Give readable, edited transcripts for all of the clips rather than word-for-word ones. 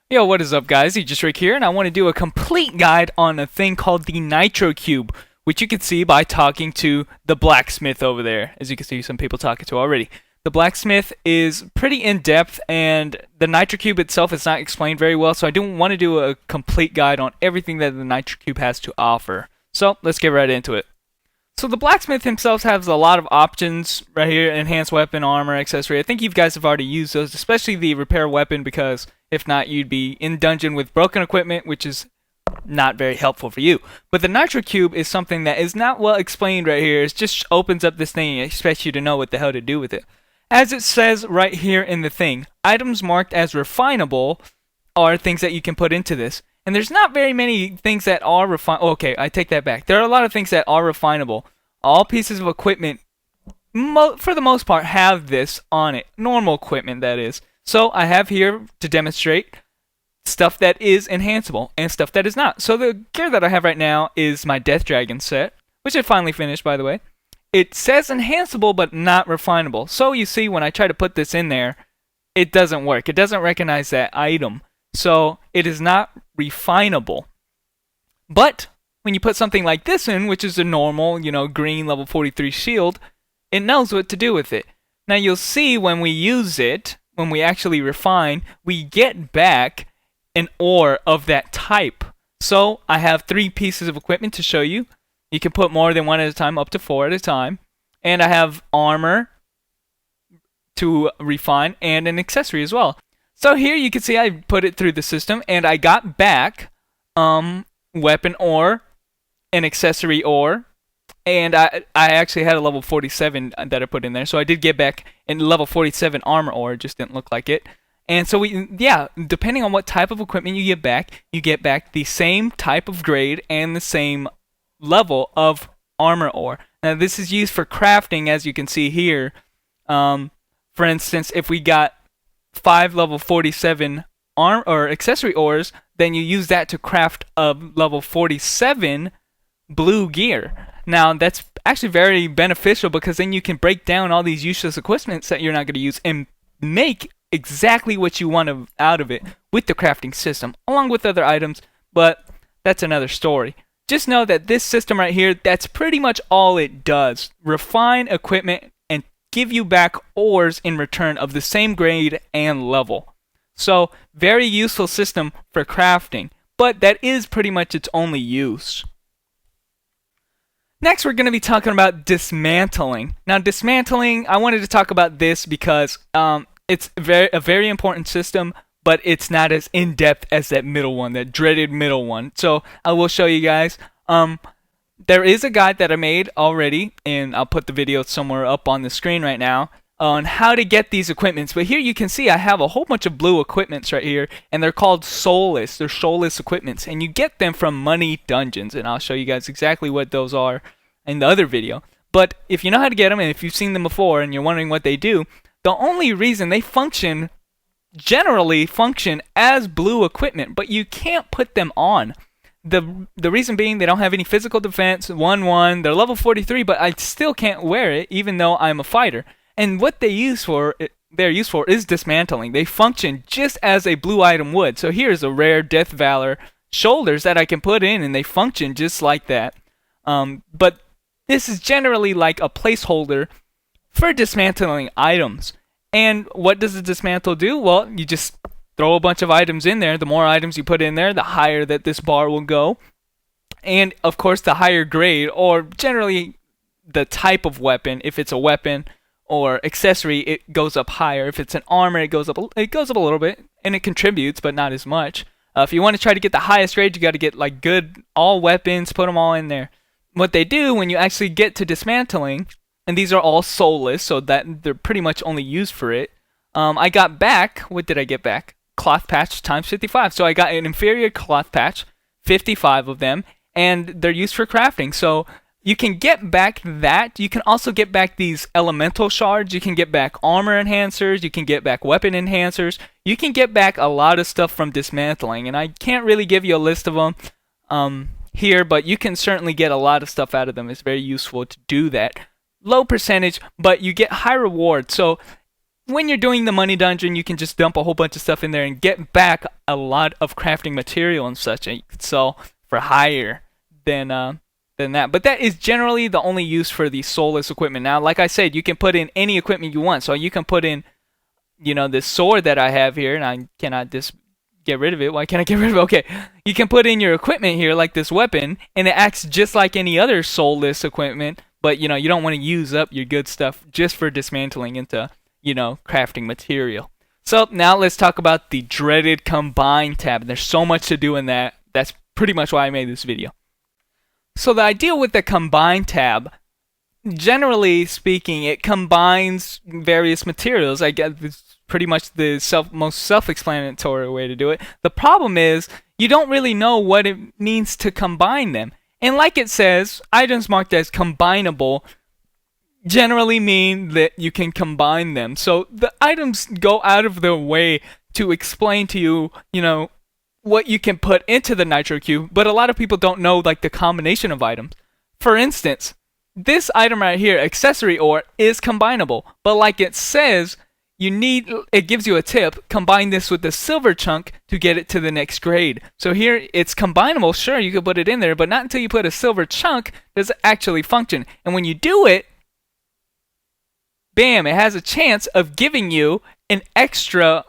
Yo, what is up, guys? Rick here, and I want to do a complete guide on a thing called the Nitro Cube, which you can see by talking to the Blacksmith over there. As you can see, some people talking to already. The Blacksmith is pretty in-depth, and the Nitro Cube itself is not explained very well, so I do want to do a complete guide on everything that the Nitro Cube has to offer. So, let's get right into it. So the Blacksmith himself has a lot of options right here: enhanced weapon, armor, accessory. I think you guys have already used those, especially the repair weapon, because if not, you'd be in dungeon with broken equipment, which is not very helpful for you. But the Nitro Cube is something that is not well explained right here. It just opens up this thing and expects you to know what the hell to do with it. As it says right here in the thing, items marked as refinable are things that you can put into this. And there's not very many things that are refinable. Okay, I take that back. There are a lot of things that are refinable. All pieces of equipment, for the most part, have this on it. Normal equipment, that is. So I have here to demonstrate stuff that is enhanceable and stuff that is not. So the gear that I have right now is my Death Dragon set, which I finally finished, by the way. It says enhanceable but not refinable. So you see, when I try to put this in there, it doesn't work. It doesn't recognize that item. So it is not refinable. But when you put something like this in, which is a normal, green level 43 shield, it knows what to do with it. Now you'll see when we use it, when we actually refine, we get back an ore of that type. So I have 3 pieces of equipment to show you. You can put more than one at a time, up to 4 at a time. And I have armor to refine and an accessory as well. So here you can see I put it through the system and I got back weapon ore, an accessory ore, and I actually had a level 47 that I put in there. So I did get back a level 47 armor ore, it just didn't look like it. And so depending on what type of equipment you get back the same type of grade and the same level of armor ore. Now this is used for crafting, as you can see here. For instance, if we got 5 level 47 arm or accessory ores, then you use that to craft a level 47 blue gear. Now that's actually very beneficial, because then you can break down all these useless equipments that you're not going to use and make exactly what you want out of it with the crafting system, along with other items, but that's another story. Just know that this system right here, that's pretty much all it does. Refine equipment and give you back ores in return of the same grade and level. So, very useful system for crafting, but that is pretty much its only use. Next, we're going to be talking about dismantling. Now, dismantling, I wanted to talk about this because it's a very important system, but it's not as in-depth as that middle one, that dreaded middle one. So, I will show you guys. There is a guide that I made already, and I'll put the video somewhere up on the screen right now, on how to get these equipments. But here you can see I have a whole bunch of blue equipments right here, and they're called soulless. They're soulless equipments, and you get them from money dungeons, and I'll show you guys exactly what those are in the other video. But if you know how to get them, and if you've seen them before and you're wondering what they do, the only reason they generally function as blue equipment, but you can't put them on. The reason being, they don't have any physical defense, 1-1, they're level 43, but I still can't wear it even though I'm a fighter. And what they're used for is dismantling. They function just as a blue item would. So here's a rare Death Valor shoulders that I can put in, and they function just like that. But this is generally like a placeholder for dismantling items. And what does the dismantle do? Well, you just throw a bunch of items in there. The more items you put in there, the higher that this bar will go. And of course, the higher grade, or generally the type of weapon, if it's a weapon or accessory, it goes up higher. If it's an armor, it goes up a little bit, and it contributes, but not as much. If you want to try to get the highest grade, you got to get like good all weapons, put them all in there. What they do when you actually get to dismantling, and these are all soulless, so that they're pretty much only used for it. I got back, what did I get back? Cloth patch times 55. So I got an inferior cloth patch, 55 of them, and they're used for crafting. So you can get back that. You can also get back these elemental shards. You can get back armor enhancers. You can get back weapon enhancers. You can get back a lot of stuff from dismantling, and I can't really give you a list of them here, but you can certainly get a lot of stuff out of them. It's very useful to do that. Low percentage, but you get high reward. So when you're doing the money dungeon, you can just dump a whole bunch of stuff in there and get back a lot of crafting material and such, and you can sell for higher than that. But that is generally the only use for the soulless equipment. Now, like I said, you can put in any equipment you want. So you can put in, this sword that I have here, and I cannot just get rid of it. Why can't I get rid of it? Okay, you can put in your equipment here, like this weapon, and it acts just like any other soulless equipment. But you don't want to use up your good stuff just for dismantling into crafting material. So now let's talk about the dreaded combine tab. There's so much to do in that. That's pretty much why I made this video. So the idea with the combine tab, generally speaking, it combines various materials. I guess it's pretty much the most self-explanatory way to do it. The problem is you don't really know what it means to combine them. And like it says, items marked as combinable generally mean that you can combine them. So the items go out of their way to explain to you, what you can put into the Nitro Cube, but a lot of people don't know the combination of items. For instance, this item right here, accessory ore, is combinable, but like it says, it gives you a tip, combine this with the silver chunk to get it to the next grade. So here it's combinable, sure, you can put it in there, but not until you put a silver chunk does it actually function. And when you do it, bam, it has a chance of giving you an extra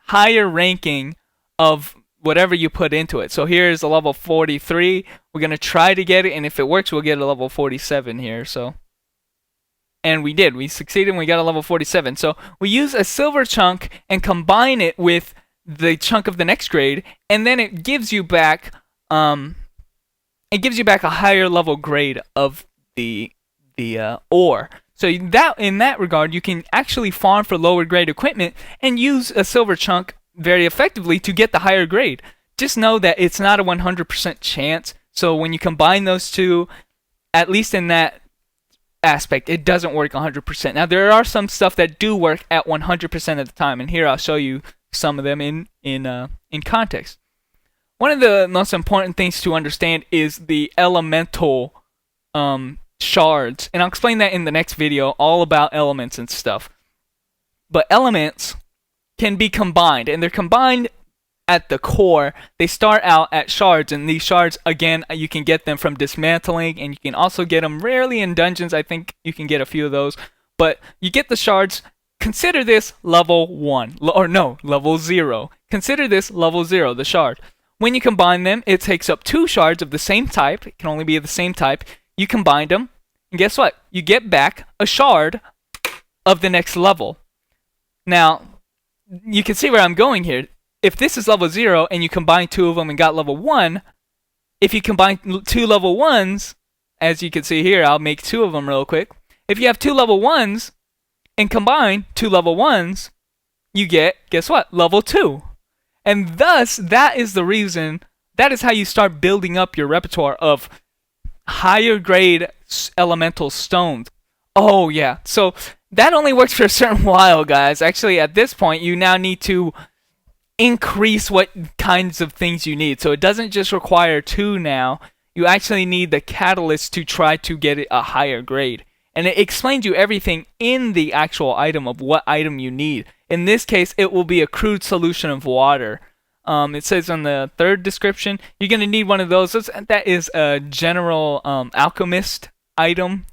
higher ranking of whatever you put into it. So here's a level 43. We're going to try to get it, and if it works, we'll get a level 47 here. And we did. We succeeded, and we got a level 47. So we use a silver chunk and combine it with the chunk of the next grade, and then it gives you back a higher level grade of the ore. So in that regard, you can actually farm for lower grade equipment and use a silver chunk very effectively to get the higher grade. Just know that it's not a 100% chance. So when you combine those two, at least in that aspect, it doesn't work 100%. Now there are some stuff that do work at 100% of the time, and here I'll show you some of them in context. One of the most important things to understand is the elemental shards, and I'll explain that in the next video, all about elements and stuff. But elements can be combined, and they're combined at the core. They start out at shards, and these shards, again, you can get them from dismantling, and you can also get them rarely in dungeons. I think you can get a few of those, but you get the shards. Consider this level 1, or no, level 0. Consider this level 0, the shard. When you combine them, it takes up 2 shards of the same type. It can only be of the same type. You combine them, and guess what? You get back a shard of the next level. Now, you can see where I'm going here. If this is level 0 and you combine 2 of them and got level 1, if you combine 2 level 1s, as you can see here, I'll make 2 of them real quick. If you have 2 level 1s and combine 2 level 1s, you get, guess what? Level 2. And thus, that is the reason, that is how you start building up your repertoire of higher grade elemental stones. Oh yeah, so that only works for a certain while, guys. Actually, at this point, you now need to increase what kinds of things you need. So it doesn't just require 2 now. You actually need the catalyst to try to get it a higher grade. And it explains you everything in the actual item of what item you need. In this case, it will be a crude solution of water. It says on the 3rd description, you're going to need one of those. That is a general alchemist item.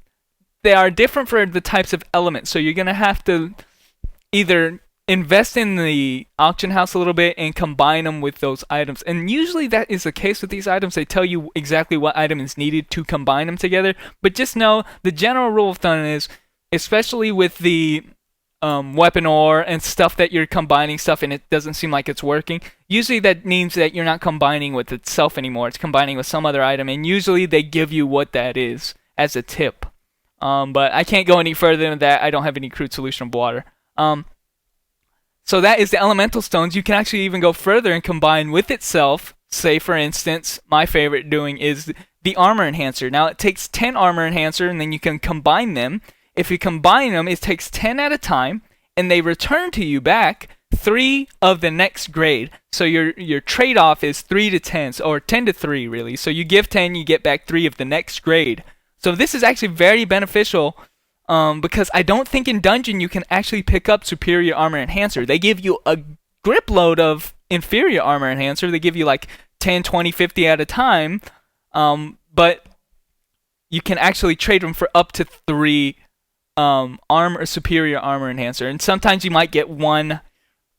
They are different for the types of elements, so you're going to have to either invest in the auction house a little bit and combine them with those items. And usually that is the case with these items. They tell you exactly what item is needed to combine them together. But just know the general rule of thumb is, especially with the weapon ore and stuff that you're combining stuff and it doesn't seem like it's working, usually that means that you're not combining with itself anymore. It's combining with some other item, and usually they give you what that is as a tip. But I can't go any further than that. I don't have any crude solution of water. So that is the elemental stones. You can actually even go further and combine with itself. Say, for instance, my favorite doing is the armor enhancer. Now, it takes 10 armor enhancer, and then you can combine them. If you combine them, it takes 10 at a time, and they return to you back 3 of the next grade. So your trade-off is 3 to 10, or 10 to 3, really. So you give 10, you get back 3 of the next grade. So this is actually very beneficial because I don't think in dungeon you can actually pick up superior armor enhancer. They give you a grip load of inferior armor enhancer. They give you like 10, 20, 50 at a time, but you can actually trade them for up to 3 superior armor enhancer, and sometimes you might get 1,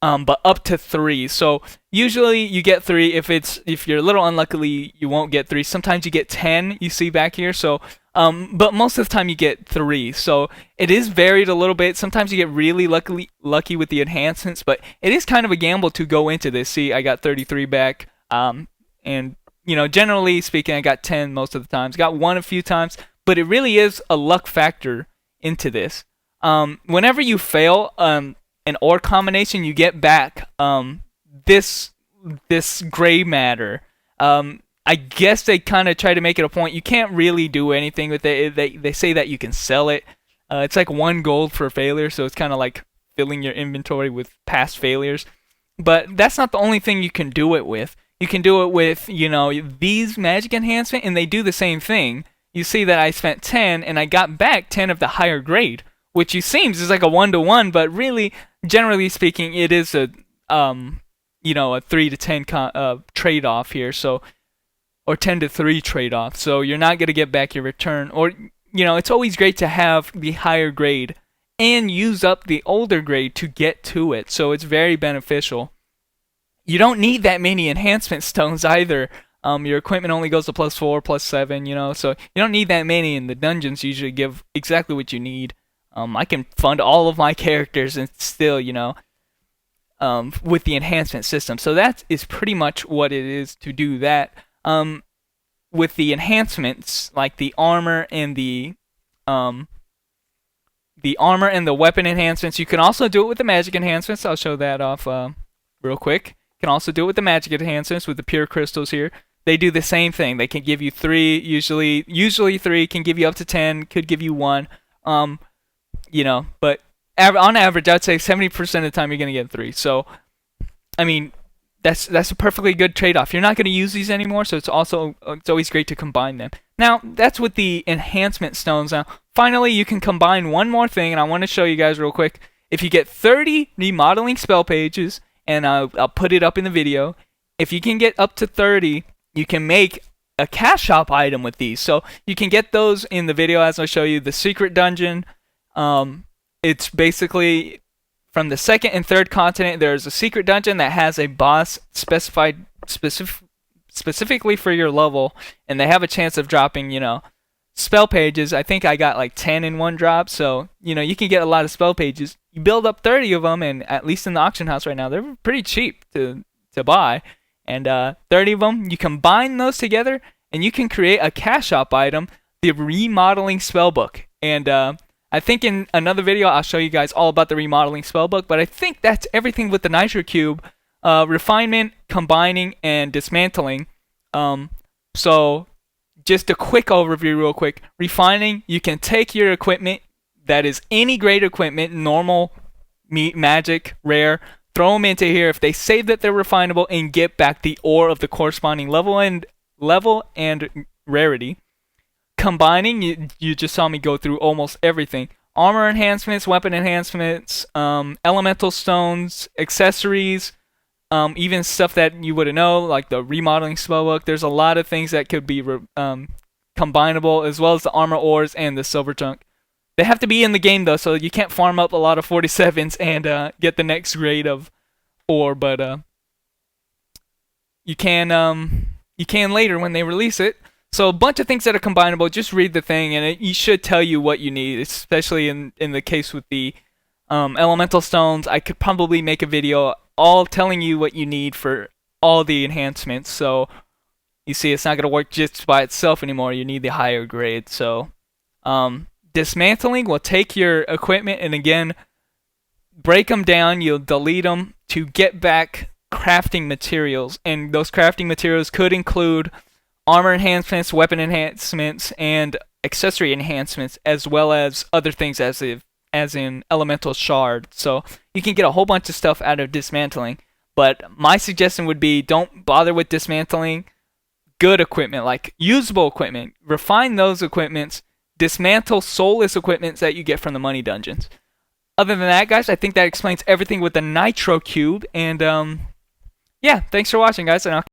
but up to 3. So usually you get 3. If you're a little unlucky, you won't get 3. Sometimes you get 10. You see back here. So but most of the time you get 3. So it is varied a little bit. Sometimes you get really lucky with the enhancements, but it is kind of a gamble to go into this. See, I got 33 back, and generally speaking, I got 10 most of the times. Got 1 a few times, but it really is a luck factor into this. Whenever you fail an ore combination, you get back this gray matter. I guess they kind of try to make it a point. You can't really do anything with it. They say that you can sell it. It's like 1 gold for a failure, so it's kind of like filling your inventory with past failures. But that's not the only thing you can do it with. You can do it with, these magic enhancement, and they do the same thing. You see that I spent 10, and I got back 10 of the higher grade, which seems is like a 1-to-1, but really, generally speaking, it is a 3 to 10 trade-off here. So, or 10 to 3 trade-off. So you're not going to get back your return. Or, it's always great to have the higher grade and use up the older grade to get to it. So it's very beneficial. You don't need that many enhancement stones either. Your equipment only goes to +4, +7, so you don't need that many, and the dungeons usually give exactly what you need. I can fund all of my characters and still, with the enhancement system. So that is pretty much what it is to do that. With the enhancements, like the armor and the weapon enhancements, you can also do it with the magic enhancements. I'll show that off real quick. You can also do it with the magic enhancements with the pure crystals here. They do the same thing. They can give you 3, usually 3, can give you up to 10, could give you 1. But on average, I'd say 70% of the time you're going to get 3. So, I mean, that's a perfectly good trade-off. You're not going to use these anymore, so it's always great to combine them. Now, that's with the enhancement stones. Now, finally, you can combine one more thing, and I want to show you guys real quick. If you get 30 remodeling spell pages, and I'll put it up in the video, if you can get up to 30, you can make a cash shop item with these. So you can get those in the video as I show you. The secret dungeon, it's basically from the 2nd and 3rd continent. There's a secret dungeon that has a boss specified specifically for your level, and they have a chance of dropping, spell pages. I think I got like 10 in one drop, so you can get a lot of spell pages. You build up 30 of them, and at least in the auction house right now, they're pretty cheap to buy. And 30 of them, you combine those together, and you can create a cash shop item, the remodeling spellbook. And I think in another video, I'll show you guys all about the remodeling spellbook. But I think that's everything with the Nitro Cube, refinement, combining, and dismantling. So just a quick overview real quick. Refining, you can take your equipment that is any grade equipment, normal, magic, rare, throw them into here. If they say that they're refinable, and get back the ore of the corresponding level and rarity. Combining, you just saw me go through almost everything. Armor enhancements, weapon enhancements, elemental stones, accessories, even stuff that you wouldn't know, like the remodeling spellbook. There's a lot of things that could be combinable, as well as the armor ores and the silver chunk. They have to be in the game though, so you can't farm up a lot of 47s and get the next grade of ore, but you can later when they release it. So a bunch of things that are combinable. Just read the thing, and it should tell you what you need, especially in the case with the elemental stones. I could probably make a video all telling you what you need for all the enhancements. So you see, it's not going to work just by itself anymore. You need the higher grade. So dismantling will take your equipment and again break them down. You'll delete them to get back crafting materials, and those crafting materials could include armor enhancements, weapon enhancements, and accessory enhancements, as well as other things as in elemental shard. So you can get a whole bunch of stuff out of dismantling, but my suggestion would be don't bother with dismantling good equipment, like usable equipment. Refine those equipments, dismantle soulless equipment that you get from the money dungeons. Other than that, guys, I think that explains everything with the Nitro Cube. And yeah, thanks for watching, guys, and I'll